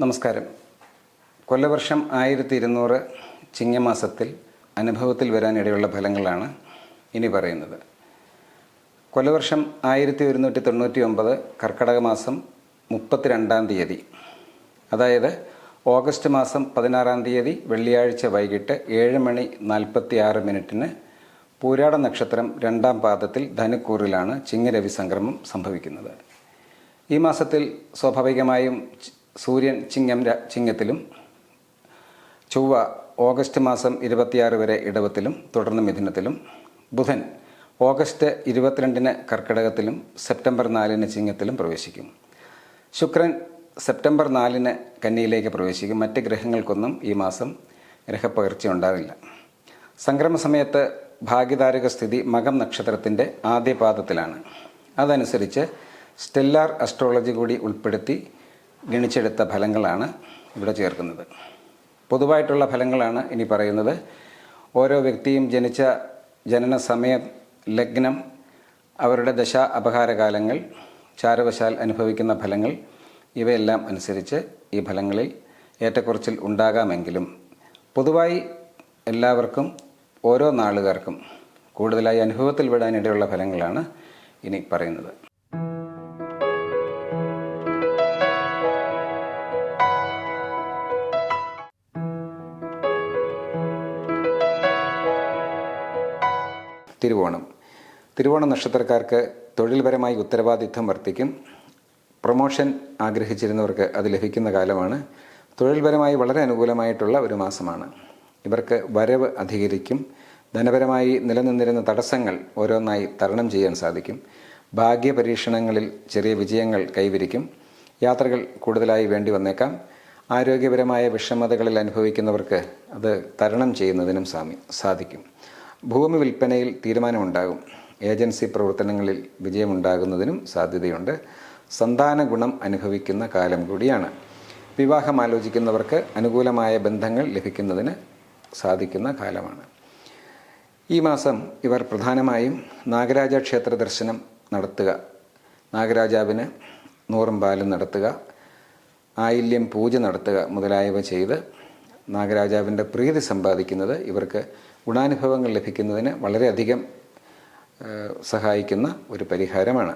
നമസ്കാരം. കൊല്ലവർഷം 1200 ചിങ്ങമാസത്തിൽ അനുഭവത്തിൽ വരാനിടയുള്ള ഫലങ്ങളാണ് ഇനി പറയുന്നത്. കൊല്ലവർഷം 1199 കർക്കടക മാസം 32-ാം തീയതി, അതായത് ഓഗസ്റ്റ് മാസം 16-ാം തീയതി വെള്ളിയാഴ്ച വൈകിട്ട് 7:46 പൂരാട നക്ഷത്രം 2-ാം പാദത്തിൽ ധനുക്കൂറിലാണ് ചിങ്ങരവി സംക്രമം സംഭവിക്കുന്നത്. ഈ മാസത്തിൽ സ്വാഭാവികമായും സൂര്യൻ ചിങ്ങത്തിലും, ചൊവ്വ ഓഗസ്റ്റ് മാസം 26 വരെ ഇടവത്തിലും തുടർന്ന് മിഥുനത്തിലും, ബുധൻ ഓഗസ്റ്റ് 22 കർക്കിടകത്തിലും സെപ്റ്റംബർ 4 ചിങ്ങത്തിലും പ്രവേശിക്കും. ശുക്രൻ സെപ്റ്റംബർ 4 കന്നിയിലേക്ക് പ്രവേശിക്കും. മറ്റ് ഗ്രഹങ്ങൾക്കൊന്നും ഈ മാസം ഗ്രഹപ്പകർച്ച ഉണ്ടാവില്ല. സംക്രമ സമയത്ത് ഭാഗ്യതാരക സ്ഥിതി മകം നക്ഷത്രത്തിൻ്റെ ആദ്യ പാദത്തിലാണ്. അതനുസരിച്ച് സ്റ്റെല്ലാർ അസ്ട്രോളജി കൂടി ഉൾപ്പെടുത്തി ഗണിച്ചെടുത്ത ഫലങ്ങളാണ് ഇവിടെ ചേർക്കുന്നത്. പൊതുവായിട്ടുള്ള ഫലങ്ങളാണ് ഇനി പറയുന്നത്. ഓരോ വ്യക്തിയും ജനിച്ച ജനന സമയം, ലഗ്നം, അവരുടെ ദശ അപഹാരകാലങ്ങൾ, ചാരവശാൽ അനുഭവിക്കുന്ന ഫലങ്ങൾ, ഇവയെല്ലാം അനുസരിച്ച് ഈ ഫലങ്ങളിൽ ഏറ്റക്കുറച്ചിൽ ഉണ്ടാകാമെങ്കിലും പൊതുവായി എല്ലാവർക്കും ഓരോ നാളുകാർക്കും കൂടുതലായി അനുഭവത്തിൽ വിടാനിടയുള്ള ഫലങ്ങളാണ് ഇനി പറയുന്നത്. തിരുവോണ നക്ഷത്രക്കാർക്ക് തൊഴിൽപരമായി ഉത്തരവാദിത്വം വർദ്ധിക്കും. പ്രൊമോഷൻ ആഗ്രഹിച്ചിരുന്നവർക്ക് അത് ലഭിക്കുന്ന കാലമാണ്. തൊഴിൽപരമായി വളരെ അനുകൂലമായിട്ടുള്ള ഒരു മാസമാണ്. ഇവർക്ക് വരവ് അധികരിക്കും. ധനപരമായി നിലനിന്നിരുന്ന തടസ്സങ്ങൾ ഓരോന്നായി തരണം ചെയ്യാൻ സാധിക്കും. ഭാഗ്യപരീക്ഷണങ്ങളിൽ ചെറിയ വിജയങ്ങൾ കൈവരിക്കും. യാത്രകൾ കൂടുതലായി വേണ്ടി വന്നേക്കാം. ആരോഗ്യപരമായ വിഷമതകളിൽ അനുഭവിക്കുന്നവർക്ക് അത് തരണം ചെയ്യുന്നതിനും സാധിക്കും. ഭൂമി വിൽപ്പനയിൽ തീരുമാനമുണ്ടാകും. ഏജൻസി പ്രവർത്തനങ്ങളിൽ വിജയമുണ്ടാകുന്നതിനും സാധ്യതയുണ്ട്. സന്താന ഗുണം അനുഭവിക്കുന്ന കാലം കൂടിയാണ്. വിവാഹം ആലോചിക്കുന്നവർക്ക് അനുകൂലമായ ബന്ധങ്ങൾ ലഭിക്കുന്നതിന് സാധിക്കുന്ന കാലമാണ്. ഈ മാസം ഇവർ പ്രധാനമായും നാഗരാജ ക്ഷേത്ര ദർശനം നടത്തുക, നാഗരാജാവിന് നൂറും പാലും നടത്തുക, ആയില്യം പൂജ നടത്തുക മുതലായവ ചെയ്ത് നാഗരാജാവിൻ്റെ പ്രീതി സമ്പാദിക്കുന്നത് ഇവർക്ക് ഗുണാനുഭവങ്ങൾ ലഭിക്കുന്നതിന് വളരെയധികം സഹായിക്കുന്ന ഒരു പരിഹാരമാണ്.